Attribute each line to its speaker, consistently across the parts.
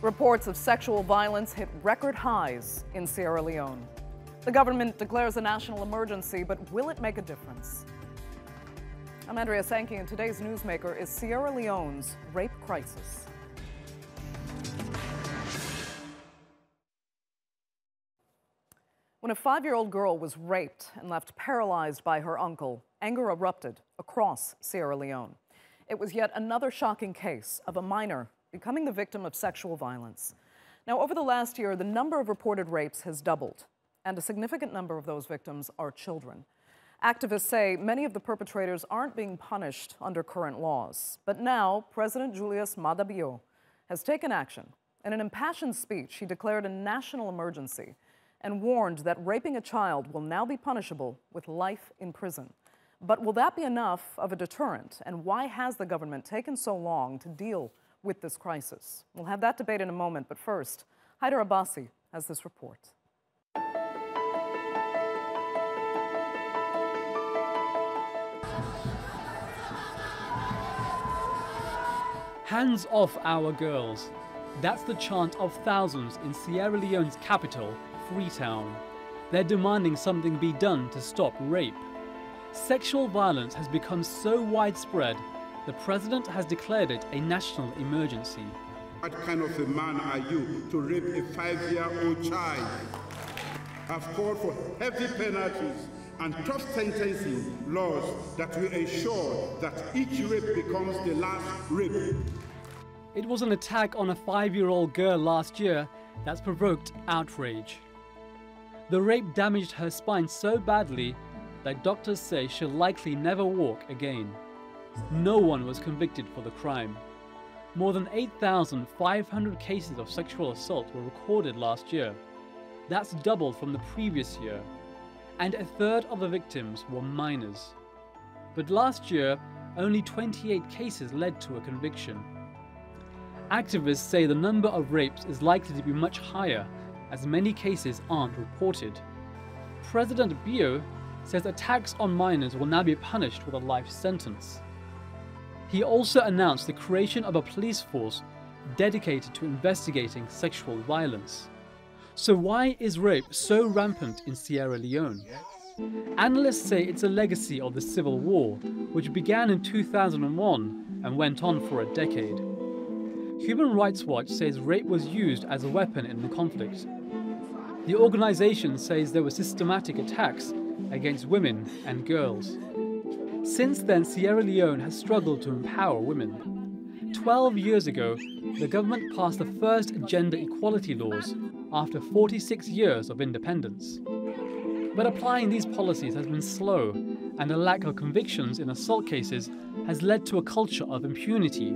Speaker 1: Reports of sexual violence hit record highs in Sierra Leone. The government declares a national emergency, but will it make a difference? I'm Andrea Sankey, and today's newsmaker is Sierra Leone's rape crisis. When a 5-year-old girl was raped and left paralyzed by her uncle, anger erupted across Sierra Leone. It was yet another shocking case of a minor becoming the victim of sexual violence. Now, over the last year, the number of reported rapes has doubled, and a significant number of those victims are children. Activists say many of the perpetrators aren't being punished under current laws. But now, President Julius Maada Bio has taken action. In an impassioned speech, he declared a national emergency and warned that raping a child will now be punishable with life in prison. But will that be enough of a deterrent? And why has the government taken so long to deal with this crisis? We'll have that debate in a moment, but first, Haider Abbasi has this report.
Speaker 2: Hands off our girls. That's the chant of thousands in Sierra Leone's capital, Freetown. They're demanding something be done to stop rape. Sexual violence has become so widespread, the president has declared it a national emergency.
Speaker 3: What kind of a man are you to rape a 5-year-old child? I've called for heavy penalties and tough sentencing laws that will ensure that each rape becomes the last rape.
Speaker 2: It was an attack on a 5-year-old girl last year that's provoked outrage. The rape damaged her spine so badly that doctors say she'll likely never walk again. No one was convicted for the crime. More than 8,500 cases of sexual assault were recorded last year. That's doubled from the previous year. And a third of the victims were minors. But last year, only 28 cases led to a conviction. Activists say the number of rapes is likely to be much higher, as many cases aren't reported. President Bio says attacks on minors will now be punished with a life sentence. He also announced the creation of a police force dedicated to investigating sexual violence. So why is rape so rampant in Sierra Leone? Analysts say it's a legacy of the Civil War, which began in 2001 and went on for a decade. Human Rights Watch says rape was used as a weapon in the conflict. The organization says there were systematic attacks against women and girls. Since then, Sierra Leone has struggled to empower women. 12 years ago, the government passed the first gender equality laws after 46 years of independence. But applying these policies has been slow, and a lack of convictions in assault cases has led to a culture of impunity.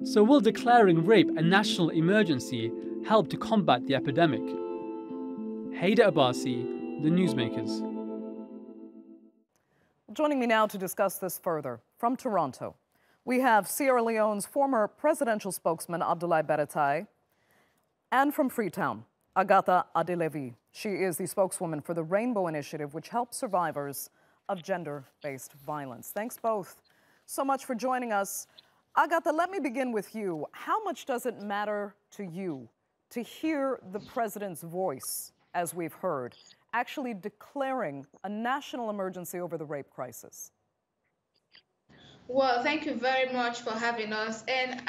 Speaker 2: So will declaring rape a national emergency help to combat the epidemic? Haider Abbasi, The Newsmakers.
Speaker 1: Joining me now to discuss this further, from Toronto, we have Sierra Leone's former presidential spokesman, Abdoulaye Beretai, and from Freetown, Agatha Adelevi. She is the spokeswoman for the Rainbow Initiative, which helps survivors of gender-based violence. Thanks both so much for joining us. Agatha, let me begin with you. How much does it matter to you to hear the president's voice, as we've heard, actually declaring a national emergency over the rape crisis?
Speaker 4: Well, thank you very much for having us. And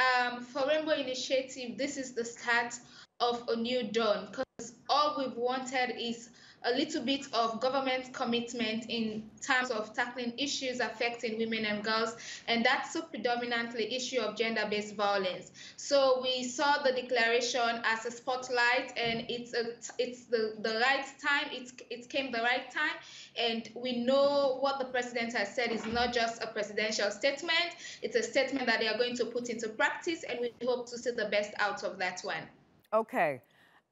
Speaker 4: for Rainbow Initiative, this is the start of a new dawn, because all we've wanted is a little bit of government commitment in terms of tackling issues affecting women and girls, and that's a predominantly issue of gender-based violence. So we saw the declaration as a spotlight, and it's the right time. It came the right time, and we know what the president has said is not just a presidential statement. It's a statement that they are going to put into practice, and we hope to see the best out of that one.
Speaker 1: Okay.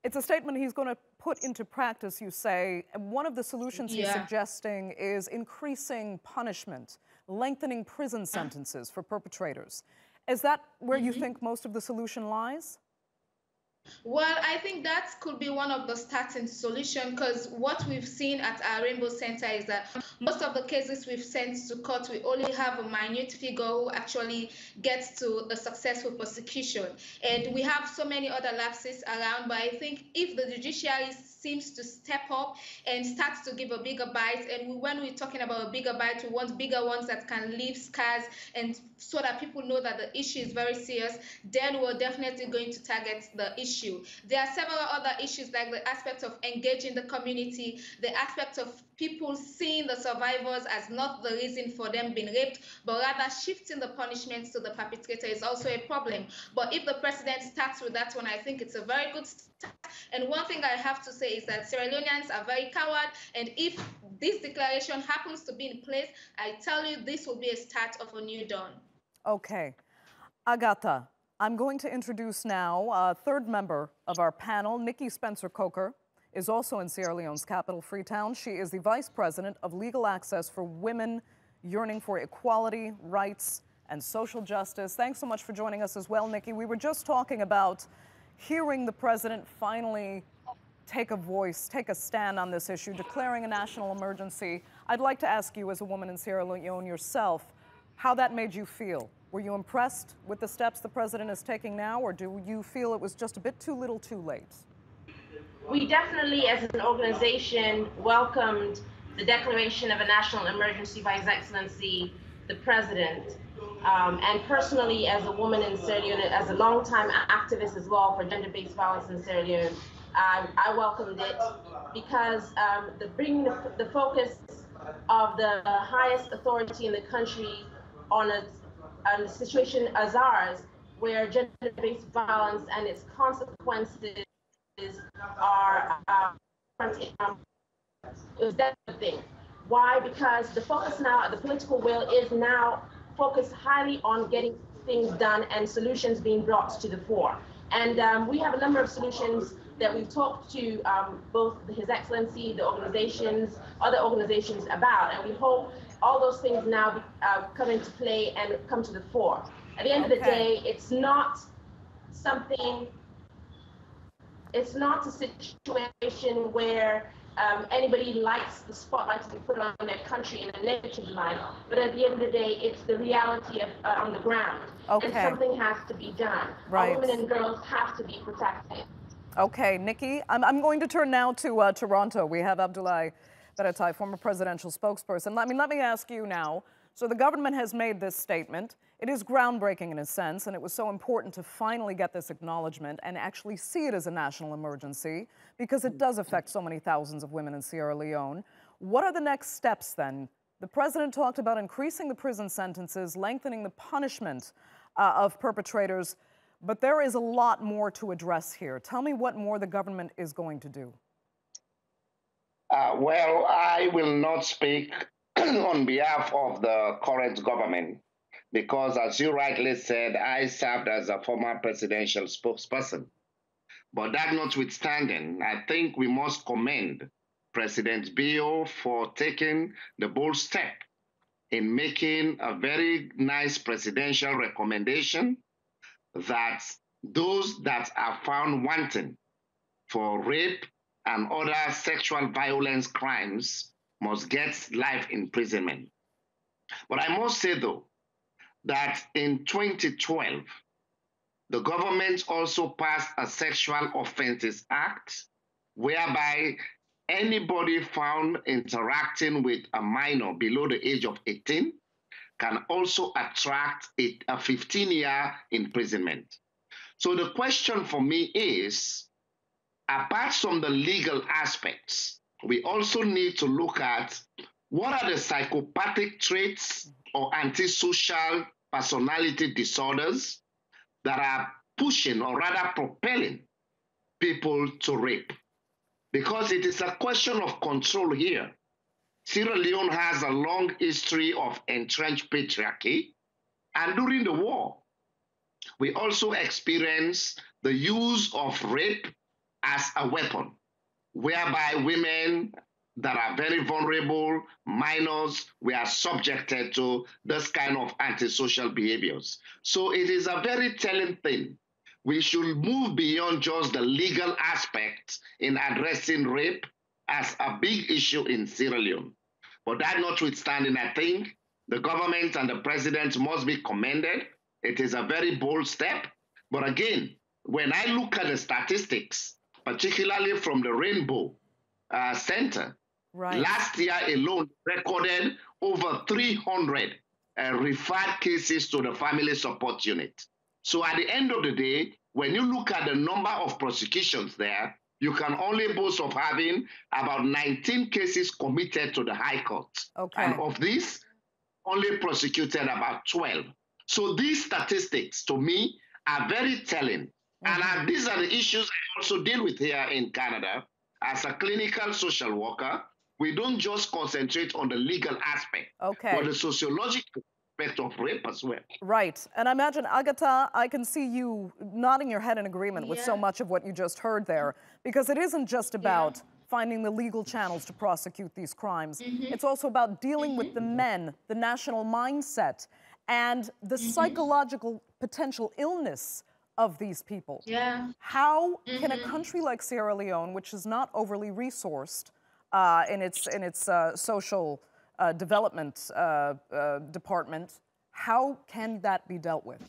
Speaker 1: It's a statement he's going to put into practice, you say. And one of the solutions he's suggesting is increasing punishment, lengthening prison sentences for perpetrators. Is that where you think most of the solution lies?
Speaker 4: Well, I think that could be one of the starting solution because what we've seen at our Rainbow Center is that most of the cases we've sent to court, we only have a minute figure who actually gets to a successful prosecution. And we have so many other lapses around, but I think if the judiciary seems to step up and start to give a bigger bite, and when we're talking about a bigger bite, we want bigger ones that can leave scars and so that people know that the issue is very serious, then we're definitely going to target the issue. There are several other issues like the aspect of engaging the community, the aspect of people seeing the survivors as not the reason for them being raped, but rather shifting the punishments to the perpetrator is also a problem. But if the president starts with that one, I think it's a very good start. And one thing I have to say is that Sierra Leoneans are very coward, and if this declaration happens to be in place, I tell you, this will be a start of a new dawn.
Speaker 1: Okay. Agatha, I'm going to introduce now a third member of our panel. Nicky Spencer-Coker is also in Sierra Leone's capital, Freetown. She is the Vice President of Legal Access for Women Yearning for Equality, Rights, and Social Justice. Thanks so much for joining us as well, Nicky. We were just talking about hearing the president finally take a voice, take a stand on this issue, declaring a national emergency. I'd like to ask you, as a woman in Sierra Leone yourself, how that made you feel. Were you impressed with the steps the president is taking now, or do you feel it was just a bit too little too late?
Speaker 5: We definitely, as an organization, welcomed the declaration of a national emergency by His Excellency, the President. And personally, as a woman in Sierra Leone, as a longtime activist as well for gender-based violence in Sierra Leone, I welcomed it because bringing the focus of the highest authority in the country on a situation as ours, where gender-based violence and its consequences are is that the thing. Why? Because the focus now, the political will is now focused highly on getting things done and solutions being brought to the fore. And we have a number of solutions that we've talked to both His Excellency, the organizations, other organizations about, and we hope all those things now come into play and come to the fore. At the end of the day, it's not a situation where anybody likes the spotlight to be put on their country in a negative light, but at the end of the day, it's the reality of on the ground. And something has to be done.
Speaker 1: Right.
Speaker 5: Our women and girls have to be protected.
Speaker 1: Okay, Nicky, I'm going to turn now to Toronto. We have Abdoulaye Baratai, former presidential spokesperson. Let me ask you now. So the government has made this statement. It is groundbreaking in a sense, and it was so important to finally get this acknowledgement and actually see it as a national emergency because it does affect so many thousands of women in Sierra Leone. What are the next steps then? The president talked about increasing the prison sentences, lengthening the punishment of perpetrators, but there is a lot more to address here. Tell me what more the government is going to do.
Speaker 6: Well, I will not speak on behalf of the current government because, as you rightly said, I served as a former presidential spokesperson. But that notwithstanding, I think we must commend President Bio for taking the bold step in making a very nice presidential recommendation that those that are found wanting for rape and other sexual violence crimes must get life imprisonment. But I must say, though, that in 2012, the government also passed a Sexual Offences Act, whereby anybody found interacting with a minor below the age of 18 can also attract a 15-year imprisonment. So the question for me is, apart from the legal aspects, we also need to look at what are the psychopathic traits or antisocial personality disorders that are pushing or rather propelling people to rape. Because it is a question of control here. Sierra Leone has a long history of entrenched patriarchy, and during the war, we also experienced the use of rape as a weapon, whereby women that are very vulnerable, minors, were subjected to this kind of antisocial behaviors. So it is a very telling thing we should move beyond just the legal aspects in addressing rape as a big issue in Sierra Leone. But that notwithstanding, I think the government and the president must be commended. It is a very bold step. But again, when I look at the statistics, particularly from the Rainbow Center, last year alone recorded over 300 referred cases to the family support unit. So at the end of the day, when you look at the number of prosecutions there, you can only boast of having about 19 cases committed to the High Court. Okay. And of these, only prosecuted about 12. So these statistics, to me, are very telling. And these are the issues I also deal with here in Canada. As a clinical social worker, we don't just concentrate on the legal aspect, but the sociological aspect of rape as well.
Speaker 1: Right. And I imagine, Agatha, I can see you nodding your head in agreement with so much of what you just heard there, because it isn't just about finding the legal channels to prosecute these crimes. It's also about dealing with the men, the national mindset, and the psychological potential illness of these people. How can a country like Sierra Leone, which is not overly resourced in its social development department, how can that be dealt with?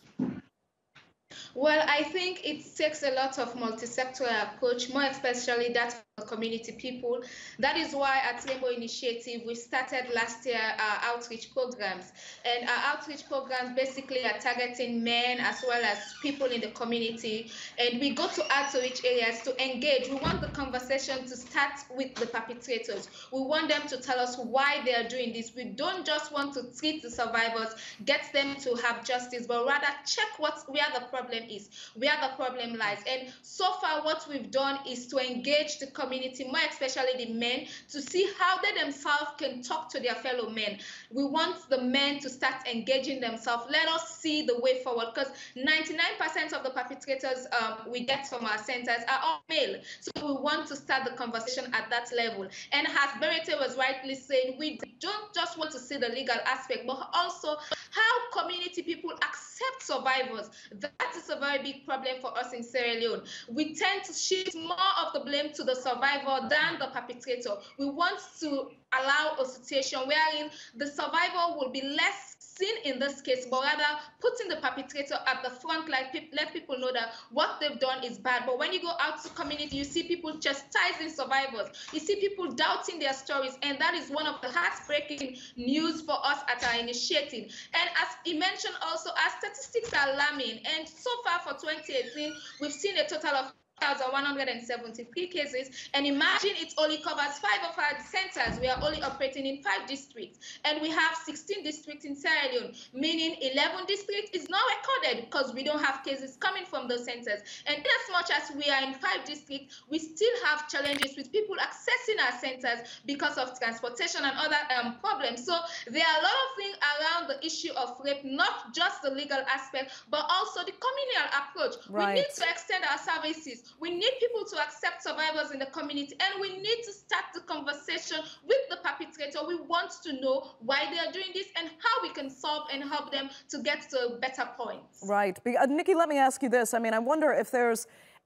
Speaker 4: Well, I think it takes a lot of multi-sectoral approach, more especially that for community people. That is why at Rainbow Initiative, we started last year our outreach programs. And our outreach programs basically are targeting men as well as people in the community. And we go to outreach areas to engage. We want the conversation to start with the perpetrators. We want them to tell us why they are doing this. We don't just want to treat the survivors, get them to have justice, but rather check where the problem is, where the problem lies. And so far what we've done is to engage the community, more especially the men, to see how they themselves can talk to their fellow men. We want the men to start engaging themselves. Let us see the way forward, because 99% of the perpetrators we get from our centers are all male. So we want to start the conversation at that level. And as Berete was rightly saying, we don't just want to see the legal aspect, but also how community people accept survivors. That is a very big problem for us in Sierra Leone. We tend to shift more of the blame to the survivor than the perpetrator. We want to allow a situation wherein the survivor will be less seen in this case, but rather putting the perpetrator at the front, like let people know that what they've done is bad. But when you go out to community, you see people chastising survivors. You see people doubting their stories, and that is one of the heartbreaking news for us at our initiative. And as he mentioned also, our statistics are alarming. And so far for 2018, we've seen a total of 1,173 cases, and imagine it only covers 5 of our centers. We are only operating in 5 districts, and we have 16 districts in Sierra Leone, meaning 11 districts is not recorded because we don't have cases coming from those centers. And in as much as we are in 5 districts, we still have challenges with people accessing our centers because of transportation and other problems. So there are a lot of things around the issue of rape, not just the legal aspect, but also the communal approach. We need to extend our services. We need people to accept survivors in the community, and we need to start the conversation with the perpetrator. We want to know why they are doing this and how we can solve and help them to get to a better point.
Speaker 1: Right. Nicky, let me ask you this. I mean, I wonder if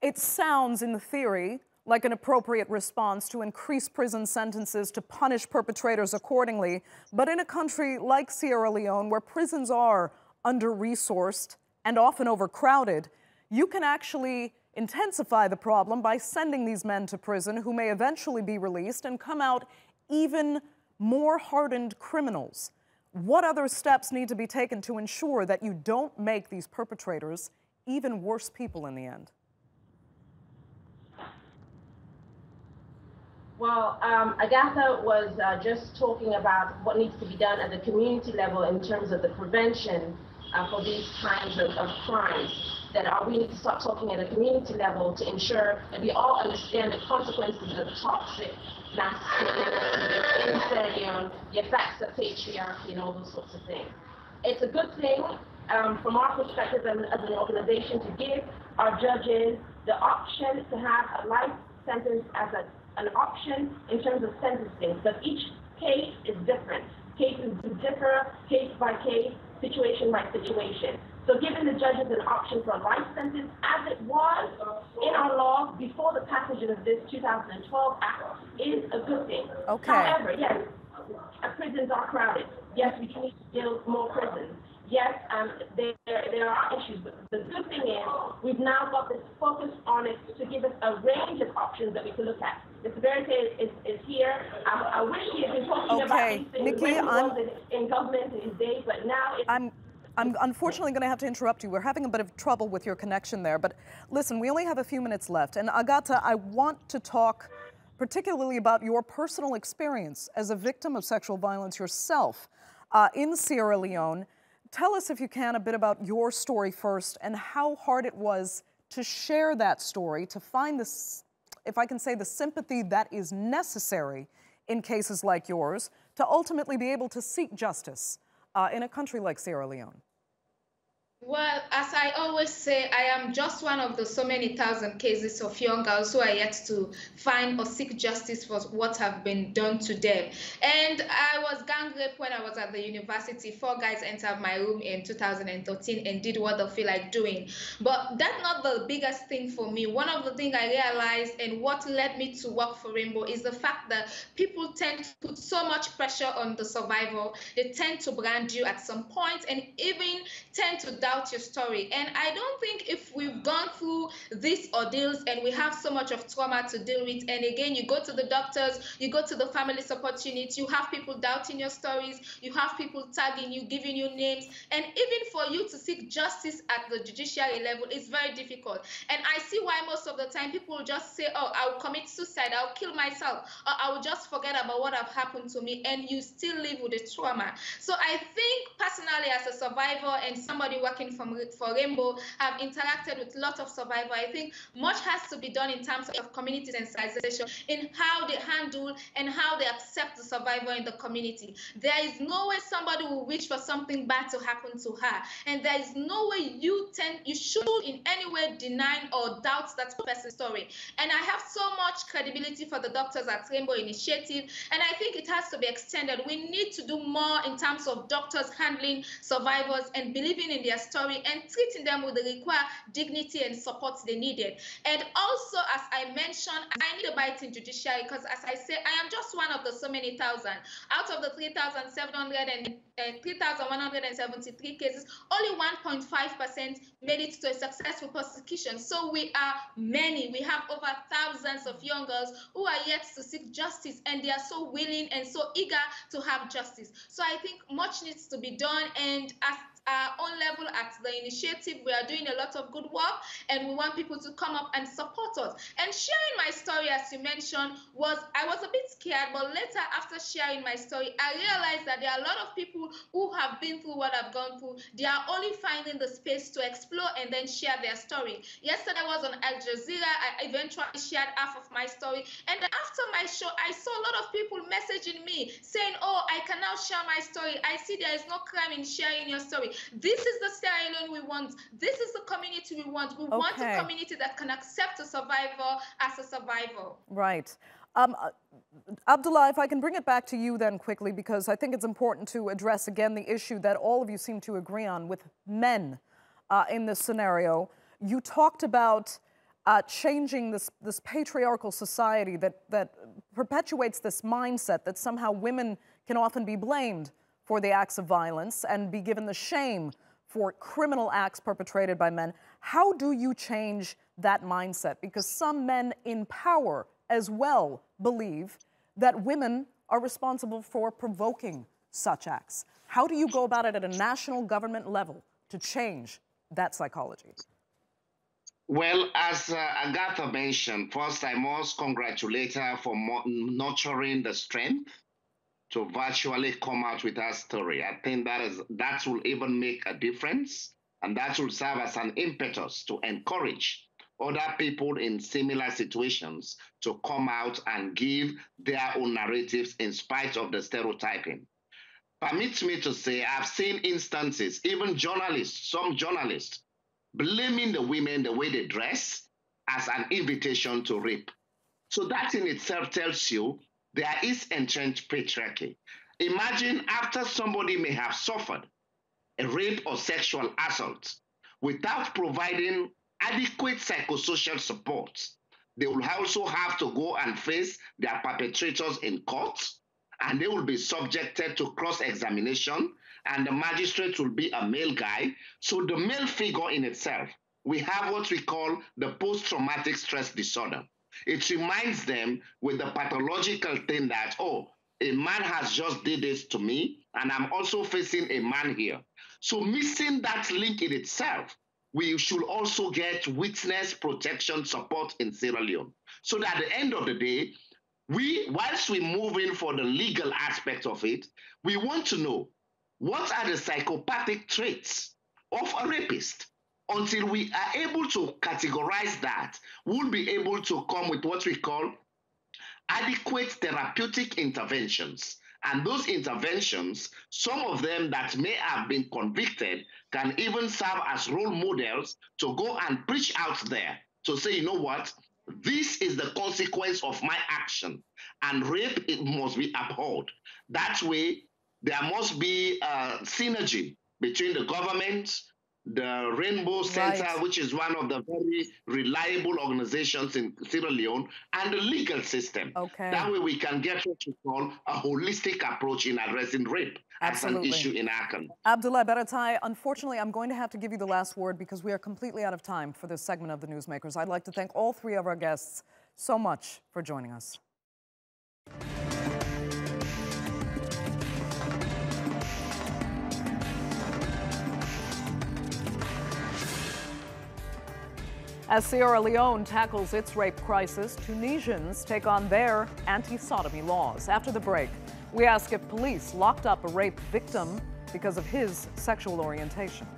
Speaker 1: it sounds in theory like an appropriate response to increase prison sentences to punish perpetrators accordingly. But in a country like Sierra Leone, where prisons are under-resourced and often overcrowded, you can actually intensify the problem by sending these men to prison who may eventually be released and come out even more hardened criminals. What other steps need to be taken to ensure that you don't make these perpetrators even worse people in the end?
Speaker 5: Well, Agatha was just talking about what needs to be done at the community level in terms of the prevention for these kinds of crimes. That we need to start talking at a community level to ensure that we all understand the consequences of toxic masculinity in Sierra Leone, the effects of patriarchy, and all those sorts of things. It's a good thing from our perspective as an organization to give our judges the option to have a life sentence as an option in terms of sentencing, but each case is different. Cases do differ case by case, situation by situation. So giving the judges an option for a life sentence as it inclusion of this 2012 Act is a good thing.
Speaker 1: Okay.
Speaker 5: However, yes, prisons are crowded. Yes, we do need to build more prisons. Yes, there are issues, but the good thing is we've now got this focus on it to give us a range of options that we can look at. The severity is here. I wish he had been talking about these things
Speaker 1: Nikki,
Speaker 5: when he was in government in his days, but now it's...
Speaker 1: I'm unfortunately going to have to interrupt you. We're having a bit of trouble with your connection there. But listen, we only have a few minutes left. And Agata, I want to talk particularly about your personal experience as a victim of sexual violence yourself in Sierra Leone. Tell us, if you can, a bit about your story first and how hard it was to share that story, to find this, if I can say, the sympathy that is necessary in cases like yours, to ultimately be able to seek justice in a country like Sierra Leone.
Speaker 4: Well, as I always say, I am just one of the so many thousand cases of young girls who are yet to find or seek justice for what have been done to them. And I was gang raped when I was at the university. 4 guys entered my room in 2013 and did what they feel like doing. But that's not the biggest thing for me. One of the things I realized and what led me to work for Rainbow is the fact that people tend to put so much pressure on the survivor. They tend to brand you at some point and even tend to doubt your story. And I don't think if we've gone through these ordeals and we have so much of trauma to deal with, and again, you go to the doctors, you go to the family support unit, you have people doubting your stories, you have people tagging you, giving you names, and even for you to seek justice at the judiciary level is very difficult. And I see why most of the time people just say, oh, I'll commit suicide, I'll kill myself, or I will just forget about what have happened to me, and you still live with the trauma. So I think personally, as a survivor and somebody working for Rainbow, have interacted with lots of survivors. I think much has to be done in terms of community sensitization in how they handle and how they accept the survivor in the community. There is no way somebody will wish for something bad to happen to her, and there is no way you should in any way deny or doubt that person's story. And I have so much credibility for the doctors at Rainbow Initiative, and I think it has to be extended. We need to do more in terms of doctors handling survivors and believing in their story and treating them with the required dignity and support they needed. And also, as I mentioned, I need a bite in judiciary because, as I say, I am just one of the so many thousand. Out of the 3,173 cases, only 1.5% made it to a successful prosecution. So we are many. We have over thousands of young girls who are yet to seek justice, and they are so willing and so eager to have justice. So I think much needs to be done, and as our own level at the initiative, we are doing a lot of good work, and we want people to come up and support us. And sharing my story, as you mentioned, I was a bit scared, but later, after sharing my story, I realized that there are a lot of people who have been through what I've gone through. They are only finding the space to explore and then share their story. Yesterday I was on Al Jazeera. I eventually shared half of my story, and after my show, I saw a lot of people messaging me saying, oh, I can now share my story. I see there is no crime in sharing your story. This is the Sierra Leone we want. This is the community we want. We want a community that can accept a survivor as a survivor.
Speaker 1: Right. Abdullah, if I can bring it back to you then quickly, because I think it's important to address again the issue that all of you seem to agree on with men in this scenario. You talked about changing this patriarchal society that perpetuates this mindset that somehow women can often be blamed for the acts of violence and be given the shame for criminal acts perpetrated by men. How do you change that mindset? Because some men in power as well believe that women are responsible for provoking such acts. How do you go about it at a national government level to change that psychology?
Speaker 6: Well, as Agatha mentioned, first I must congratulate her for nurturing the strength to virtually come out with her story. I think that will even make a difference, and that will serve as an impetus to encourage other people in similar situations to come out and give their own narratives in spite of the stereotyping. Permit me to say I've seen instances, even journalists, some journalists, blaming the women the way they dress as an invitation to rape. So that in itself tells you there is entrenched patriarchy. Imagine after somebody may have suffered a rape or sexual assault without providing adequate psychosocial support, They will also have to go and face their perpetrators in court, and they will be subjected to cross-examination, and the magistrate will be a male guy. So the male figure in itself, we have what we call the post-traumatic stress disorder. It reminds them with the pathological thing that, oh, a man has just did this to me, and I'm also facing a man here. So missing that link in itself, we should also get witness protection support in Sierra Leone. So that at the end of the day, whilst we move in for the legal aspect of it, we want to know what are the psychopathic traits of a rapist. Until we are able to categorize that, we'll be able to come with what we call adequate therapeutic interventions. And those interventions, some of them that may have been convicted, can even serve as role models to go and preach out there to say, you know what, this is the consequence of my action. And rape, it must be upheld. That way, there must be a synergy between the government, the Rainbow Center,
Speaker 1: Right.
Speaker 6: which is one of the very reliable organizations in Sierra Leone, and the legal system.
Speaker 1: Okay.
Speaker 6: That way we can get what we call a holistic approach in addressing rape
Speaker 1: Absolutely.
Speaker 6: as an issue in our country.
Speaker 1: Abdullah Beratai, unfortunately, I'm going to have to give you the last word because we are completely out of time for this segment of the Newsmakers. I'd like to thank all three of our guests so much for joining us. As Sierra Leone tackles its rape crisis, Tunisians take on their anti-sodomy laws. After the break, we ask if police locked up a rape victim because of his sexual orientation.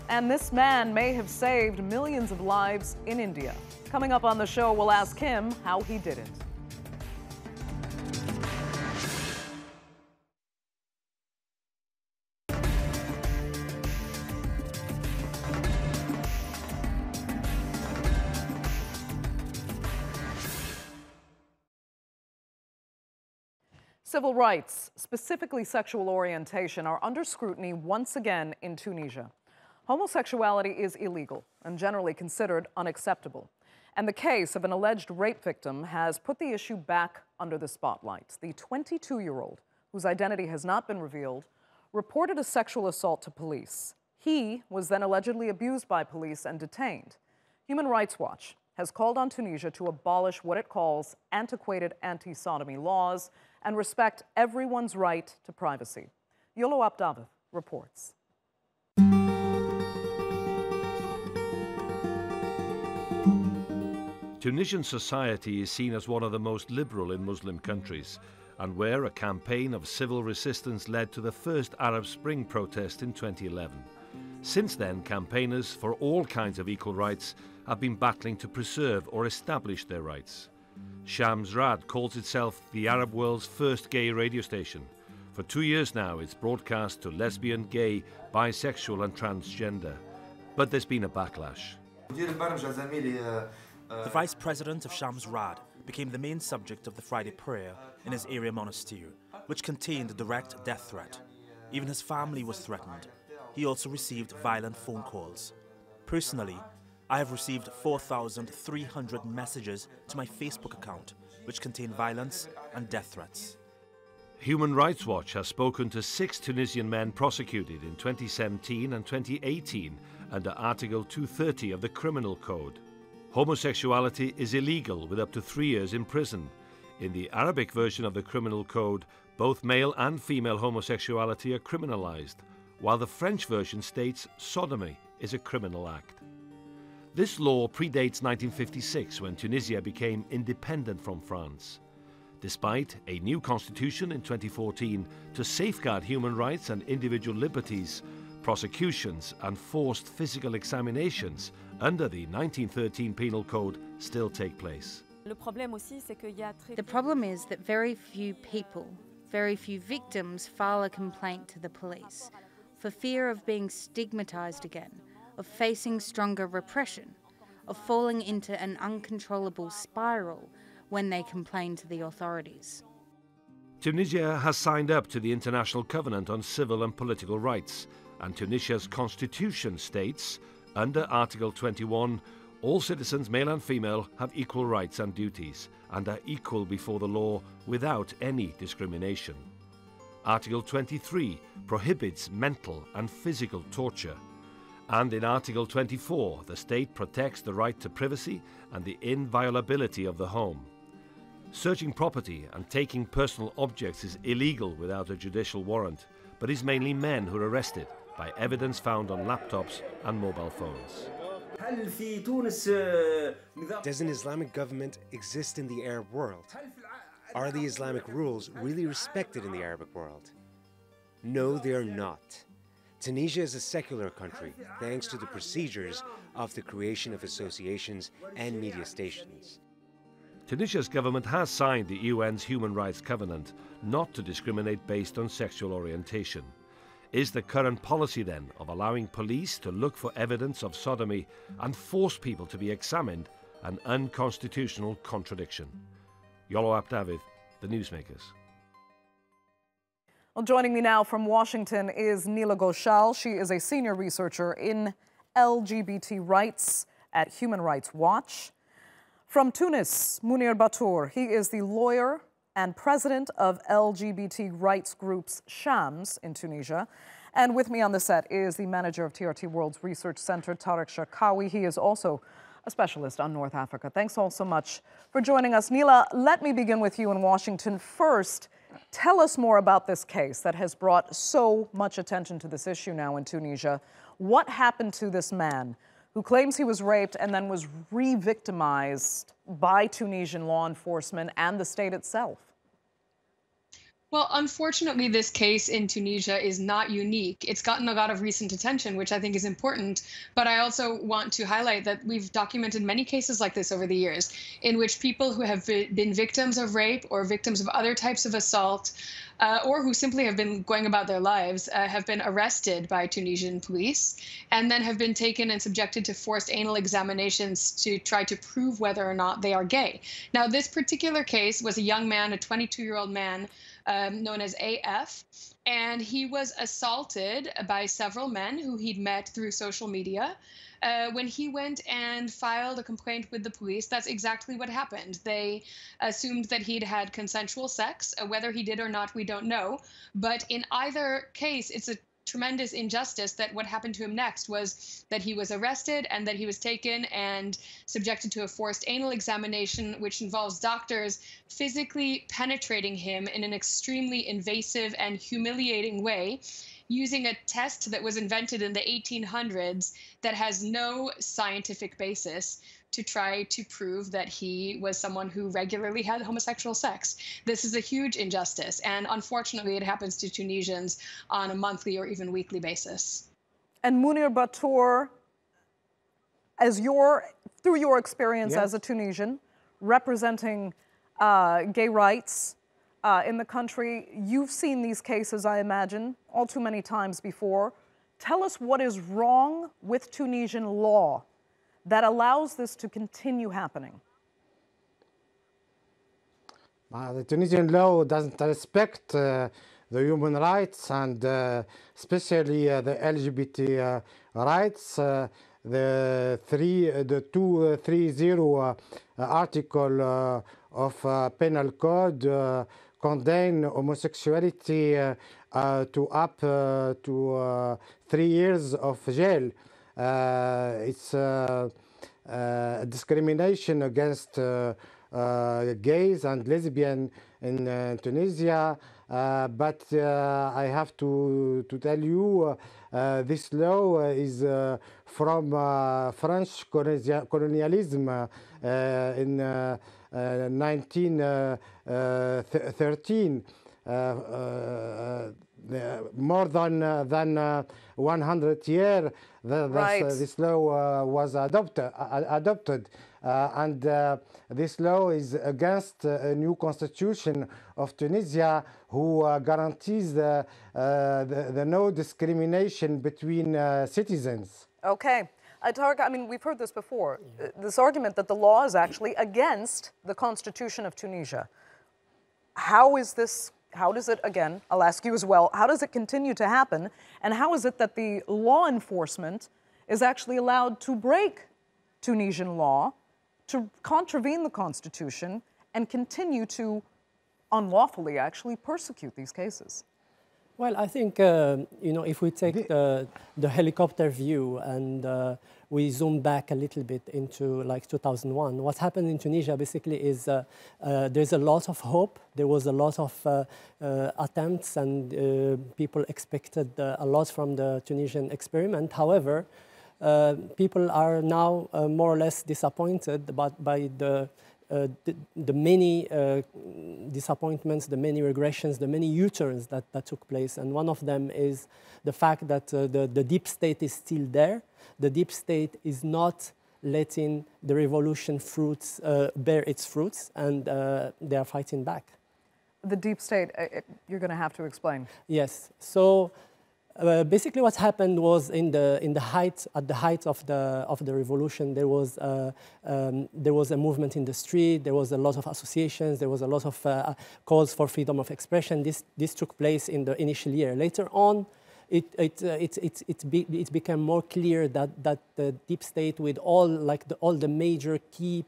Speaker 1: And this man may have saved millions of lives in India. Coming up on the show, we'll ask him how he did it. Civil rights, specifically sexual orientation, are under scrutiny once again in Tunisia. Homosexuality is illegal and generally considered unacceptable. And the case of an alleged rape victim has put the issue back under the spotlight. The 22-year-old, whose identity has not been revealed, reported a sexual assault to police. He was then allegedly abused by police and detained. Human Rights Watch has called on Tunisia to abolish what it calls antiquated anti-sodomy laws and respect everyone's right to privacy. Yolo Abdavith reports.
Speaker 7: Tunisian society is seen as one of the most liberal in Muslim countries, and where a campaign of civil resistance led to the first Arab Spring protest in 2011. Since then, campaigners for all kinds of equal rights have been battling to preserve or establish their rights. Shams Rad calls itself the Arab world's first gay radio station. For 2 years now, it's broadcast to lesbian, gay, bisexual and transgender. But there's been a backlash.
Speaker 8: The vice president of Shams Rad became the main subject of the Friday prayer in his area monastery, which contained a direct death threat. Even his family was threatened. He also received violent phone calls. Personally, I have received 4,300 messages to my Facebook account, which contain violence and death threats.
Speaker 7: Human Rights Watch has spoken to 6 Tunisian men prosecuted in 2017 and 2018 under Article 230 of the Criminal Code. Homosexuality is illegal with up to 3 years in prison. In the Arabic version of the Criminal Code, both male and female homosexuality are criminalized, while the French version states sodomy is a criminal act. This law predates 1956, when Tunisia became independent from France. Despite a new constitution in 2014 to safeguard human rights and individual liberties, prosecutions and forced physical examinations under the 1913 Penal Code still take place.
Speaker 9: The problem is that very few victims file a complaint to the police for fear of being stigmatized again, of facing stronger repression, of falling into an uncontrollable spiral when they complain to the authorities.
Speaker 7: Tunisia has signed up to the International Covenant on Civil and Political Rights, and Tunisia's constitution states, under Article 21, All citizens, male and female, have equal rights and duties and are equal before the law without any discrimination. Article 23 prohibits mental and physical torture. And in Article 24, the state protects the right to privacy and the inviolability of the home. Searching property and taking personal objects is illegal without a judicial warrant, but is mainly men who are arrested by evidence found on laptops and mobile phones.
Speaker 10: Does an Islamic government exist in the Arab world? Are the Islamic rules really respected in the Arabic world? No, they're not. Tunisia is a secular country, thanks to the procedures of the creation of associations and media stations.
Speaker 7: Tunisia's government has signed the UN's Human Rights Covenant not to discriminate based on sexual orientation. Is the current policy then of allowing police to look for evidence of sodomy and force people to be examined an unconstitutional contradiction? Yolo David, The Newsmakers.
Speaker 1: Well, joining me now from Washington is Neela Ghoshal. She is a senior researcher in LGBT rights at Human Rights Watch. From Tunis, Munir Batour. He is the lawyer and president of LGBT rights groups Shams in Tunisia. And with me on the set is the manager of TRT World's Research Center, Tarek Sharkawi. He is also a specialist on North Africa. Thanks all so much for joining us. Neela, let me begin with you in Washington. First, tell us more about this case that has brought so much attention to this issue now in Tunisia. What happened to this man who claims he was raped and then was re-victimized by Tunisian law enforcement and the state itself?
Speaker 11: Well, unfortunately, this case in Tunisia is not unique. It's gotten a lot of recent attention, which I think is important. But I also want to highlight that we've documented many cases like this over the years, in which people who have been victims of rape or victims of other types of assault, or who simply have been going about their lives, have been arrested by Tunisian police and then have been taken and subjected to forced anal examinations to try to prove whether or not they are gay. Now, this particular case was a young man, a 22-year-old man, known as AF, and he was assaulted by several men who he'd met through social media. When he went and filed a complaint with the police, that's exactly what happened. They assumed that he'd had consensual sex. Whether he did or not, we don't know. But in either case, it's a tremendous injustice that what happened to him next was that he was arrested and that he was taken and subjected to a forced anal examination, which involves doctors physically penetrating him in an extremely invasive and humiliating way, using a test that was invented in the 1800s that has no scientific basis to try to prove that he was someone who regularly had homosexual sex. This is a huge injustice, and unfortunately it happens to Tunisians on a monthly or even weekly basis.
Speaker 1: And Munir Batour, through your experience as a Tunisian, representing gay rights in the country, you've seen these cases, I imagine, all too many times before. Tell us what is wrong with Tunisian law that allows this to continue happening.
Speaker 12: The Tunisian law doesn't respect the human rights and especially the LGBT rights. The 230 article of Penal Code condemn homosexuality to up to 3 years of jail. It's discrimination against gays and lesbians in Tunisia, but I have to tell you this law is from French colonialism in 1913. More than 100 years this law was adopted, and this law is against a new constitution of Tunisia who guarantees the no discrimination between citizens.
Speaker 1: Okay. Tarek, I mean, we've heard this before, this argument that the law is actually against the Constitution of Tunisia. How is this? How does it, again, I'll ask you as well, how does it continue to happen? And how is it that the law enforcement is actually allowed to break Tunisian law to contravene the constitution and continue to unlawfully actually persecute these cases?
Speaker 13: Well, I think, you know, if we take the helicopter view and we zoom back a little bit into like 2001, what happened in Tunisia basically is there's a lot of hope. There was a lot of attempts and people expected a lot from the Tunisian experiment. However, people are now more or less disappointed by the many disappointments, the many regressions, the many U-turns that took place. And one of them is the fact that the deep state is still there. The deep state is not letting the revolution fruits bear its fruits, and they are fighting back.
Speaker 1: The deep state, you're going to have to explain.
Speaker 13: Yes. So basically, what happened was at the height of the revolution, there was a movement in the street. There was a lot of associations. There was a lot of calls for freedom of expression. This took place in the initial year. Later on, it became more clear that the deep state, with all the major key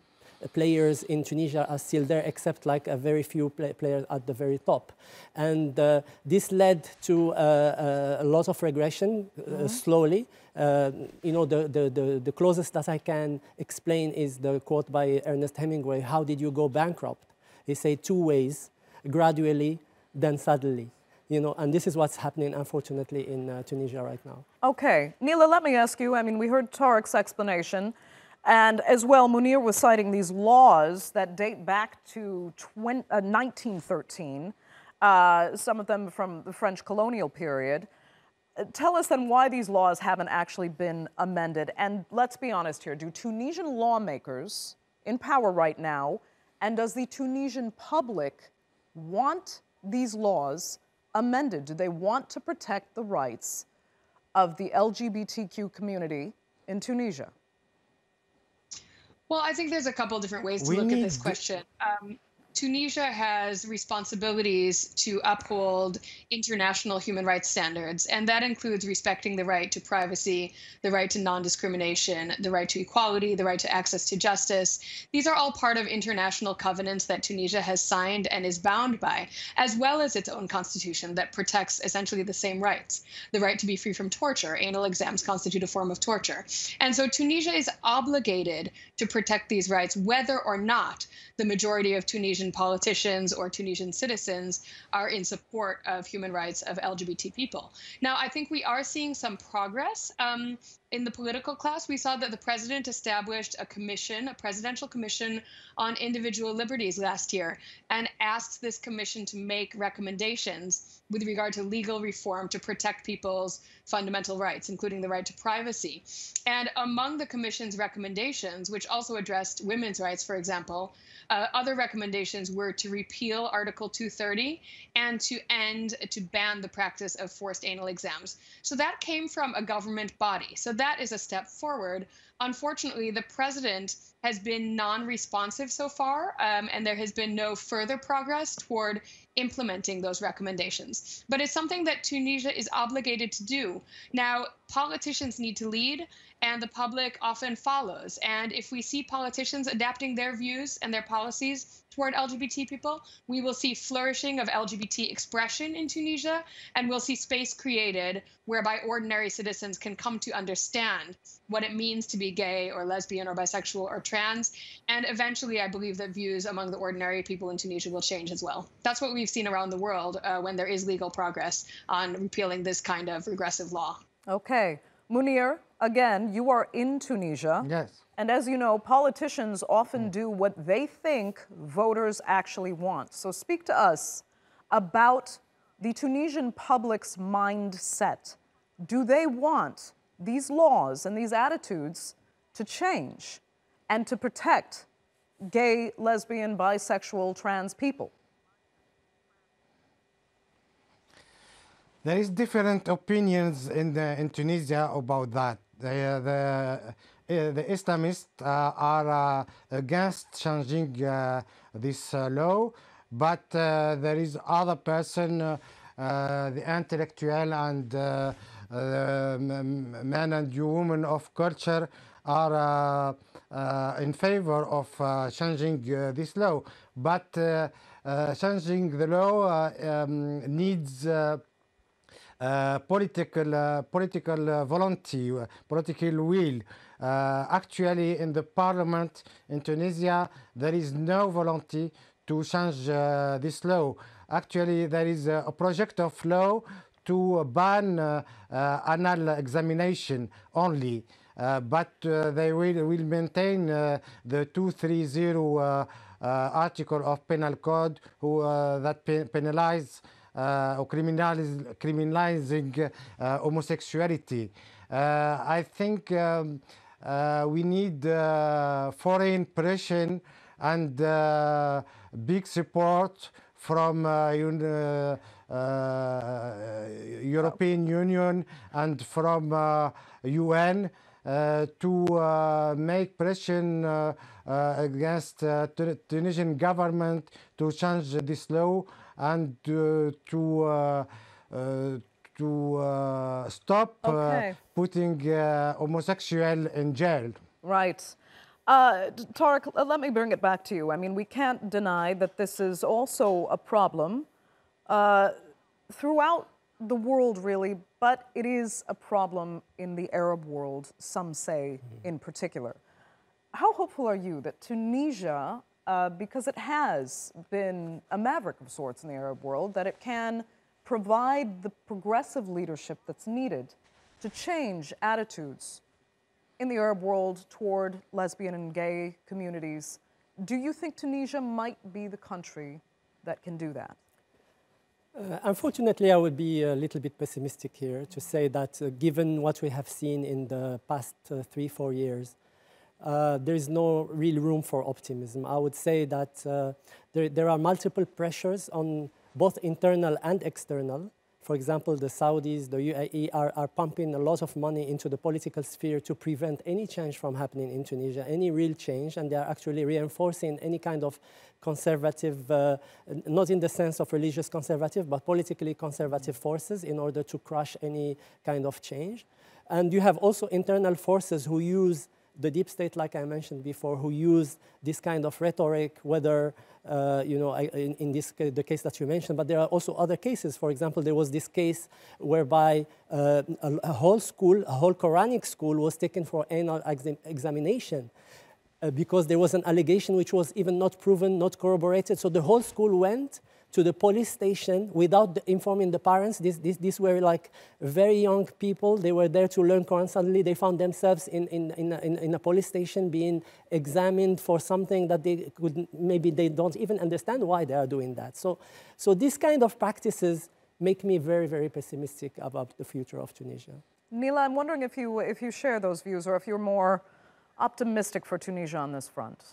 Speaker 13: players in Tunisia, are still there, except like a very few players at the very top. And this led to a lot of regression slowly. You know, the closest that I can explain is the quote by Ernest Hemingway: "How did you go bankrupt?" He said 2 ways: gradually, then suddenly. You know, and this is what's happening, unfortunately, in Tunisia right now.
Speaker 1: Okay. Neela, let me ask you, I mean, we heard Tariq's explanation. And as well, Munir was citing these laws that date back to 1913, some of them from the French colonial period. Tell us then why these laws haven't actually been amended. And let's be honest here, do Tunisian lawmakers in power right now, and does the Tunisian public want these laws amended? Do they want to protect the rights of the LGBTQ community in Tunisia?
Speaker 11: Well, I think there's a couple different ways to look at this question. Tunisia has responsibilities to uphold international human rights standards, and that includes respecting the right to privacy, the right to non-discrimination, the right to equality, the right to access to justice. These are all part of international covenants that Tunisia has signed and is bound by, as well as its own constitution that protects essentially the same rights. The right to be free from torture. Anal exams constitute a form of torture. And so Tunisia is obligated to protect these rights, whether or not the majority of Tunisian politicians or Tunisian citizens are in support of human rights of LGBT people. Now, I think we are seeing some progress in the political class. We saw that the president established a commission, a presidential commission on individual liberties last year, and asked this commission to make recommendations with regard to legal reform to protect people's fundamental rights, including the right to privacy. And among the commission's recommendations, which also addressed women's rights, for example, other recommendations were to repeal Article 230 and to ban the practice of forced anal exams. So that came from a government body. So that is a step forward. Unfortunately, the president has been non-responsive so far, and there has been no further progress toward implementing those recommendations. But it's something that Tunisia is obligated to do. Now, politicians need to lead, and the public often follows. And if we see politicians adapting their views and their policies toward LGBT people, we will see flourishing of LGBT expression in Tunisia, and we'll see space created whereby ordinary citizens can come to understand what it means to be gay or lesbian or bisexual or trans. And eventually, I believe that views among the ordinary people in Tunisia will change as well. That's what we've seen around the world when there is legal progress on repealing this kind of regressive law.
Speaker 1: Okay. Munir, again, you are in Tunisia.
Speaker 12: Yes.
Speaker 1: And as you know, politicians often do what they think voters actually want. So speak to us about the Tunisian public's mindset. Do they want these laws and these attitudes to change and to protect gay, lesbian, bisexual, trans people?
Speaker 12: There is different opinions in Tunisia about that. The Islamists are against changing this law, but there is other person, the intellectual and men and women of culture, are in favor of changing this law, but changing the law needs political volunteer, political will. Actually, in the parliament in Tunisia, there is no volunteer to change this law. Actually, there is a project of law to ban anal examination only, but they will maintain the 230 article of penal code that penalize or criminalizing homosexuality. I think we need foreign pressure and big support from European Union and from UN to make pressure against Tunisian government to change this law and to stop putting homosexual in jail.
Speaker 1: Right. Tariq, let me bring it back to you. I mean, we can't deny that this is also a problem throughout the world, really, but it is a problem in the Arab world, some say in particular. How hopeful are you that Tunisia, because it has been a maverick of sorts in the Arab world, that it can provide the progressive leadership that's needed to change attitudes in the Arab world toward lesbian and gay communities? Do you think Tunisia might be the country that can do that?
Speaker 13: Unfortunately, I would be a little bit pessimistic here to say that given what we have seen in the past 3-4 years, there is no real room for optimism. I would say that there are multiple pressures on both internal and external. For example, the Saudis, the UAE are pumping a lot of money into the political sphere to prevent any change from happening in Tunisia, any real change, and they are actually reinforcing any kind of conservative, not in the sense of religious conservative, but politically conservative forces in order to crush any kind of change. And you have also internal forces who use the deep state, like I mentioned before, who use this kind of rhetoric, whether, in the case that you mentioned, but there are also other cases. For example, there was this case whereby a whole school, a whole Quranic school was taken for anal examination because there was an allegation which was even not proven, not corroborated. So the whole school went to the police station without informing the parents. These were like very young people. They were there to learn Quran. Suddenly they found themselves in a police station being examined for something that maybe they don't even understand why they are doing that. So these kind of practices make me very, very pessimistic about the future of Tunisia.
Speaker 1: Nila, I'm wondering if you share those views or if you're more optimistic for Tunisia on this front.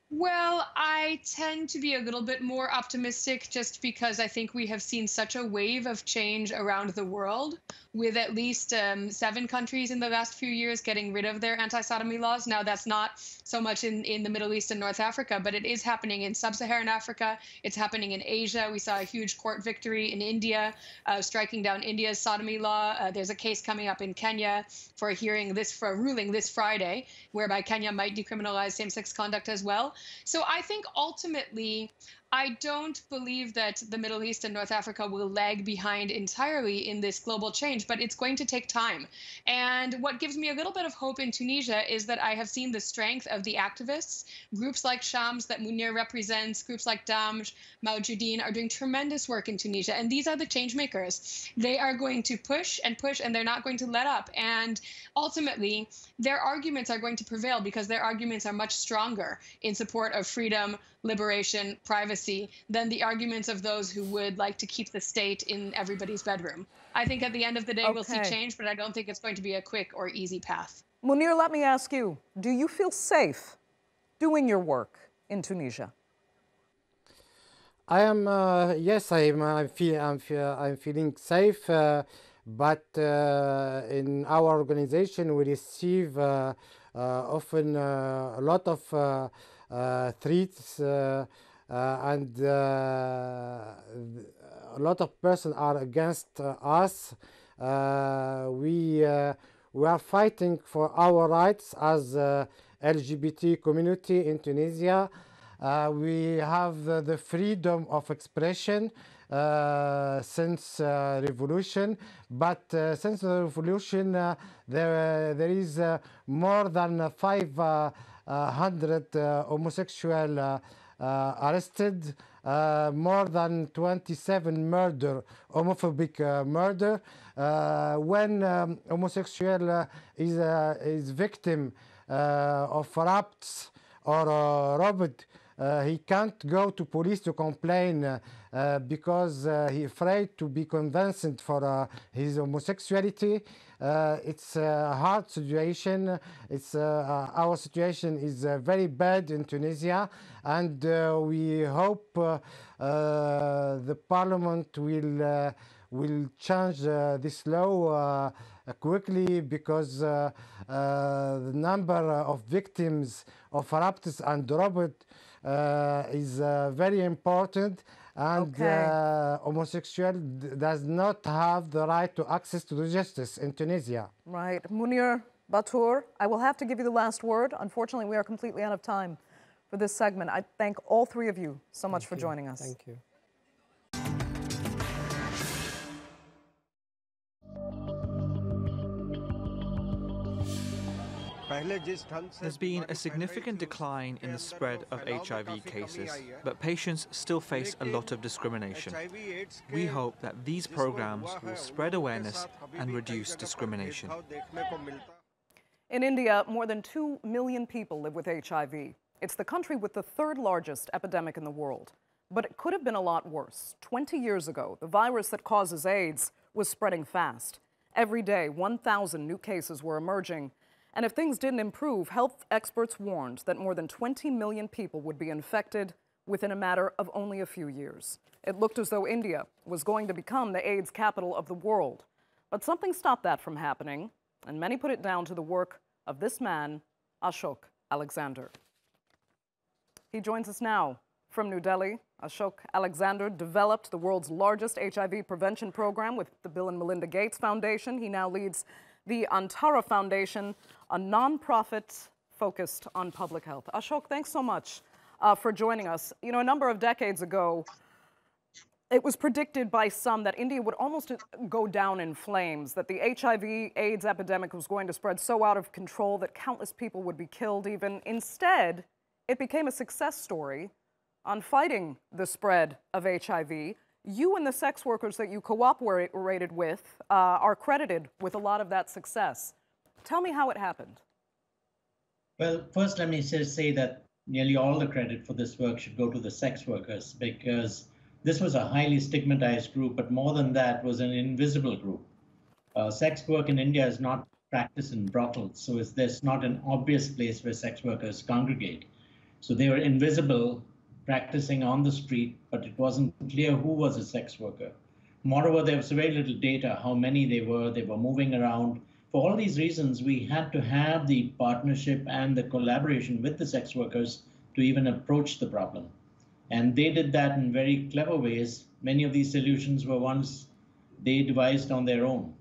Speaker 11: Well, I tend to be a little bit more optimistic just because I think we have seen such a wave of change around the world, with at least 7 countries in the last few years getting rid of their anti-sodomy laws. Now, that's not so much in the Middle East and North Africa, but it is happening in sub-Saharan Africa. It's happening in Asia. We saw a huge court victory in India, striking down India's sodomy law. There's a case coming up in Kenya for a ruling this Friday, whereby Kenya might decriminalize same-sex conduct as well. So I think ultimately, I don't believe that the Middle East and North Africa will lag behind entirely in this global change, but it's going to take time. And what gives me a little bit of hope in Tunisia is that I have seen the strength of the activists. Groups like Shams that Munir represents, groups like Damj, Mawjudin are doing tremendous work in Tunisia. And these are the change makers. They are going to push, and they're not going to let up. And ultimately, their arguments are going to prevail because their arguments are much stronger in support of freedom, liberation, privacy, than the arguments of those who would like to keep the state in everybody's bedroom. I think at the end of the day, we'll see change, but I don't think it's going to be a quick or easy path.
Speaker 1: Munir, let me ask you, do you feel safe doing your work in Tunisia?
Speaker 12: I am, yes, I'm feeling safe, but in our organization, we receive often a lot of threats and a lot of persons are against us. We we are fighting for our rights as LGBT community in Tunisia. We have the freedom of expression since revolution, but since the revolution there is more than 500 homosexual arrested, more than 27 homophobic murder. When homosexual is victim of rapes or robbed, he can't go to police to complain because he's afraid to be convinced for his homosexuality. It's a hard situation. Our situation is very bad in Tunisia, and we hope the parliament will change this law quickly, because the number of victims of rapes and robbed is very important, and homosexual does not have the right to access to the justice in Tunisia.
Speaker 1: Right. Munir Batour, I will have to give you the last word. Unfortunately, we are completely out of time for this segment. I thank all three of you so much for joining us.
Speaker 13: Thank you.
Speaker 14: There's been a significant decline in the spread of HIV cases, but patients still face a lot of discrimination. We hope that these programs will spread awareness and reduce discrimination.
Speaker 1: In India, more than 2 million people live with HIV. It's the country with the third largest epidemic in the world. But it could have been a lot worse. 20 years ago, the virus that causes AIDS was spreading fast. Every day, 1,000 new cases were emerging. And if things didn't improve, health experts warned that more than 20 million people would be infected within a matter of only a few years. It looked as though India was going to become the AIDS capital of the world. But something stopped that from happening, and many put it down to the work of this man, Ashok Alexander. He joins us now from New Delhi. Ashok Alexander developed the world's largest HIV prevention program with the Bill and Melinda Gates Foundation. He now leads the Antara Foundation, a nonprofit focused on public health. Ashok, thanks so much for joining us. You know, a number of decades ago, it was predicted by some that India would almost go down in flames, that the HIV/AIDS epidemic was going to spread so out of control that countless people would be killed even. Instead, it became a success story on fighting the spread of HIV. You and the sex workers that you cooperated with are credited with a lot of that success. Tell me how it happened.
Speaker 15: Well, first let me say that nearly all the credit for this work should go to the sex workers, because this was a highly stigmatized group, but more than that, was an invisible group. Sex work in India is not practiced in brothels, so there's not an obvious place where sex workers congregate. So they were invisible, practicing on the street, but it wasn't clear who was a sex worker. Moreover, there was very little data, how many they were moving around. For all these reasons, we had to have the partnership and the collaboration with the sex workers to even approach the problem. And they did that in very clever ways. Many of these solutions were ones they devised on their own.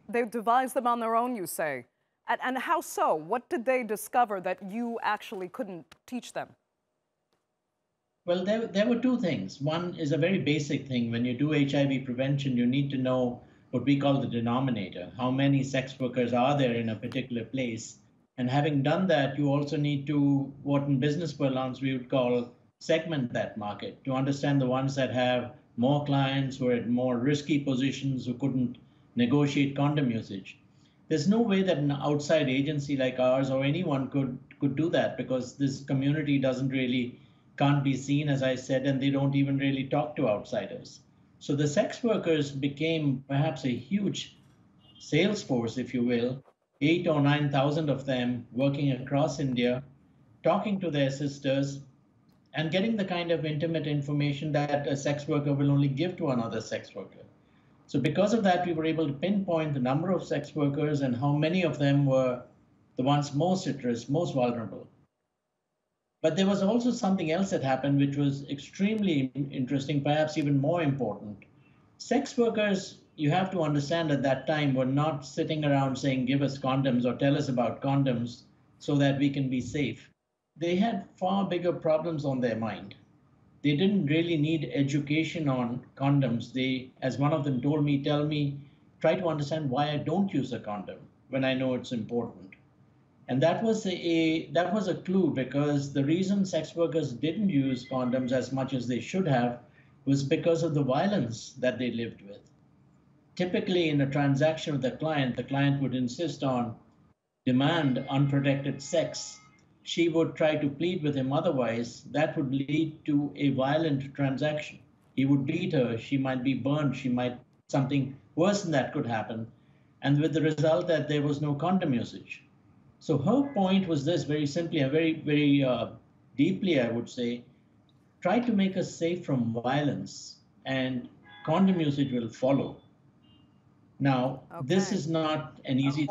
Speaker 1: They devised them on their own, you say. And how so? What did they discover that you actually couldn't teach them?
Speaker 15: Well, there were two things. One is a very basic thing. When you do HIV prevention, you need to know what we call the denominator. How many sex workers are there in a particular place? And having done that, you also need to, what in business parlance we would call, segment that market to understand the ones that have more clients, who are at more risky positions, who couldn't negotiate condom usage. There's no way that an outside agency like ours or anyone could do that, because this community can't be seen, as I said, and they don't even really talk to outsiders. So the sex workers became perhaps a huge sales force, if you will, 8,000 or 9,000 of them working across India, talking to their sisters and getting the kind of intimate information that a sex worker will only give to another sex worker. So because of that, we were able to pinpoint the number of sex workers and how many of them were the ones most at risk, most vulnerable. But there was also something else that happened, which was extremely interesting, perhaps even more important. Sex workers you have to understand at that time were not sitting around saying, give us condoms or tell us about condoms so that we can be safe. They had far bigger problems on their mind. They didn't really need education on condoms. They, as one of them told me, tell me, try to understand why I don't use a condom when I know it's important. And that was a clue, because the reason sex workers didn't use condoms as much as they should have was because of the violence that they lived with. Typically, in a transaction with the client would insist on demand unprotected sex. She would try to plead with him otherwise. That would lead to a violent transaction. He would beat her. She might be burned. Something worse than that could happen. And with the result that there was no condom usage. So her point was this, very simply and very deeply, I would say, try to make us safe from violence, and condom usage will follow. Now, this is not an easy,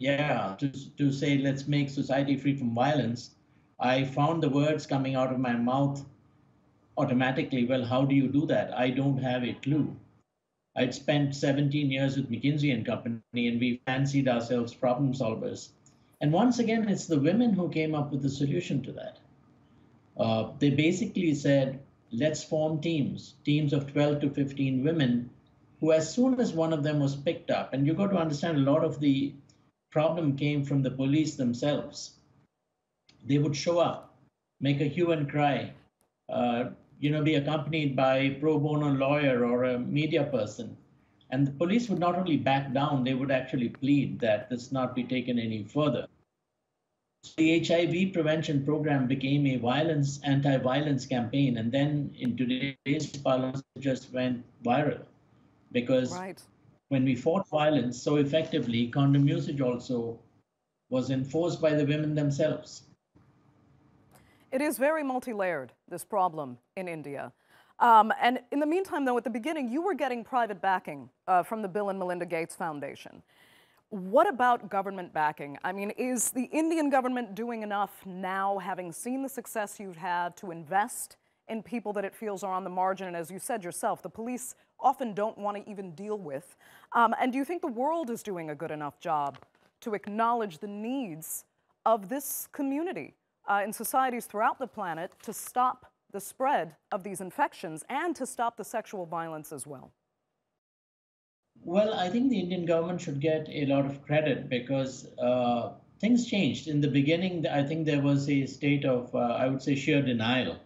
Speaker 15: to say, let's make society free from violence. I found the words coming out of my mouth automatically. Well, how do you do that? I don't have a clue. I'd spent 17 years with McKinsey and Company, and we fancied ourselves problem solvers. And once again, it's the women who came up with the solution to that. They basically said, let's form teams of 12 to 15 women, who, as soon as one of them was picked up, and you've got to understand, a lot of the problem came from the police themselves. They would show up, make a hue and cry, be accompanied by a pro bono lawyer or a media person. And the police would not only back down, they would actually plead that this not be taken any further. The HIV prevention program became a anti-violence campaign, and then in today's parlance, it just went viral. Because when we fought violence so effectively, condom usage also was enforced by the women themselves.
Speaker 1: It is very multi-layered, this problem in India. And in the meantime, though, at the beginning, you were getting private backing from the Bill and Melinda Gates Foundation. What about government backing? I mean, is the Indian government doing enough now, having seen the success you've had, to invest in people that it feels are on the margin? And as you said yourself, the police often don't want to even deal with. And do you think the world is doing a good enough job to acknowledge the needs of this community in societies throughout the planet to stop the spread of these infections and to stop the sexual violence as well?
Speaker 15: Well, I think the Indian government should get a lot of credit, because things changed. In the beginning, I think there was a state of, I would say, sheer denial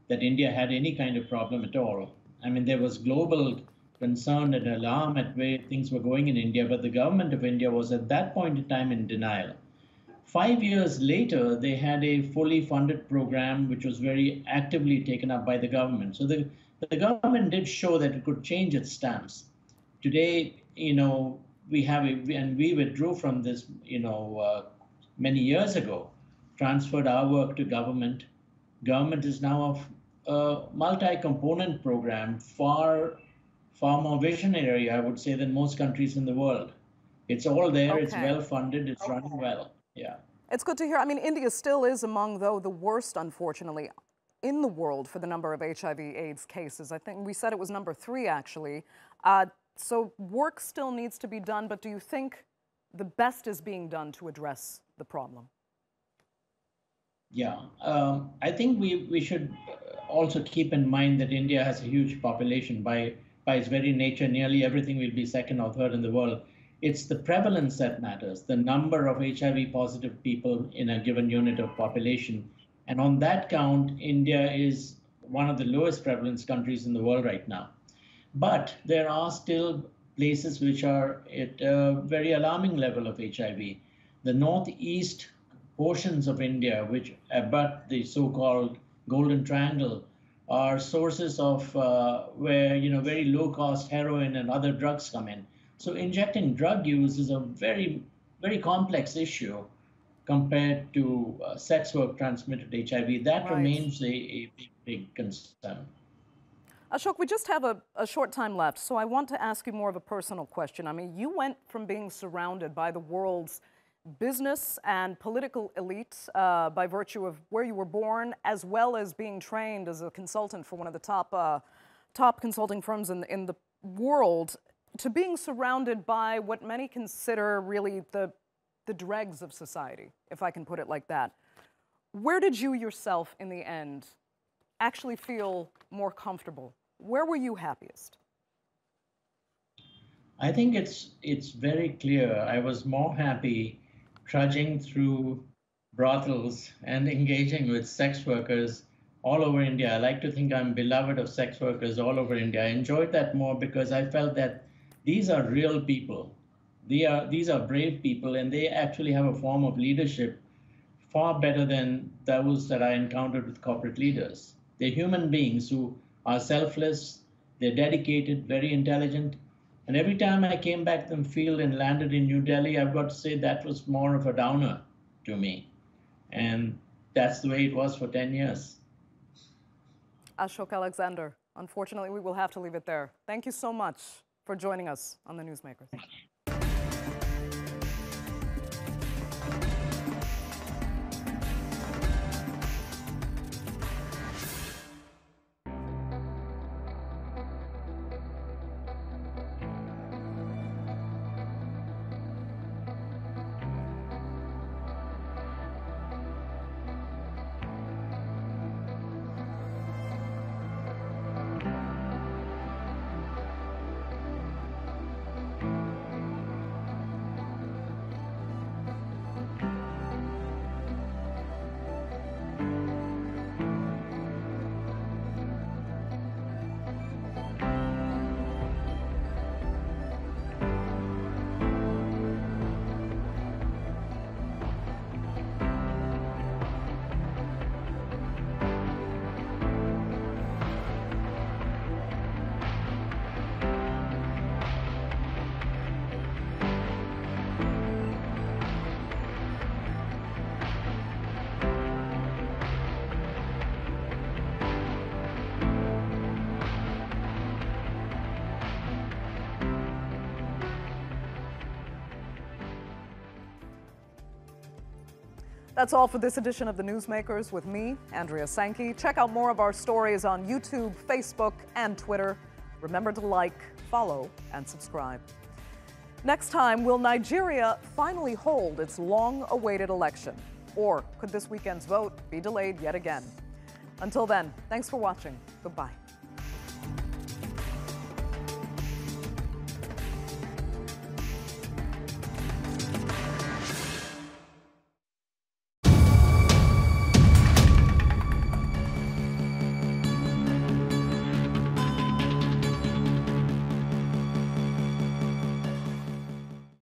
Speaker 15: that India had any kind of problem at all. I mean, there was global concern and alarm at where things were going in India, but the government of India was at that point in time in denial. 5 years later, they had a fully funded program which was very actively taken up by the government. So the government did show that it could change its stance. Today, we withdrew from this, many years ago, transferred our work to government. Government is now a multi-component program, far more visionary, I would say, than most countries in the world. It's all there, it's well funded, it's running well. Yeah.
Speaker 1: It's good to hear. I mean, India still is among, though, the worst, unfortunately, in the world for the number of HIV/AIDS cases. I think we said it was number 3, actually. So work still needs to be done, but do you think the best is being done to address the problem?
Speaker 15: Yeah, I think we should also keep in mind that India has a huge population. By its very nature, nearly everything will be second or third in the world. It's the prevalence that matters, the number of HIV positive people in a given unit of population. And on that count, India is one of the lowest prevalence countries in the world right now. But there are still places which are at a very alarming level of HIV. The northeast portions of India, which abut the so-called Golden Triangle, are sources of where very low-cost heroin and other drugs come in. So injecting drug use is a very, very complex issue compared to sex work transmitted HIV. That remains a big concern.
Speaker 1: Ashok, we just have a short time left, so I want to ask you more of a personal question. I mean, you went from being surrounded by the world's business and political elite by virtue of where you were born, as well as being trained as a consultant for one of the top consulting firms in the world, to being surrounded by what many consider really the dregs of society, if I can put it like that. Where did you yourself, in the end, actually feel more comfortable? Where were you happiest?
Speaker 15: I think it's very clear. I was more happy trudging through brothels and engaging with sex workers all over India. I like to think I'm beloved of sex workers all over India. I enjoyed that more because I felt that these are real people. These are brave people, and they actually have a form of leadership far better than those that I encountered with corporate leaders. They're human beings who are selfless, they're dedicated, very intelligent. And every time I came back from field and landed in New Delhi, I've got to say that was more of a downer to me. And that's the way it was for 10 years.
Speaker 1: Ashok Alexander, unfortunately, we will have to leave it there. Thank you so much for joining us on the Newsmakers. That's all for this edition of the Newsmakers with me, Andrea Sankey. Check out more of our stories on YouTube, Facebook, and Twitter. Remember to like, follow, and subscribe. Next time, will Nigeria finally hold its long-awaited election? Or could this weekend's vote be delayed yet again? Until then, thanks for watching. Goodbye.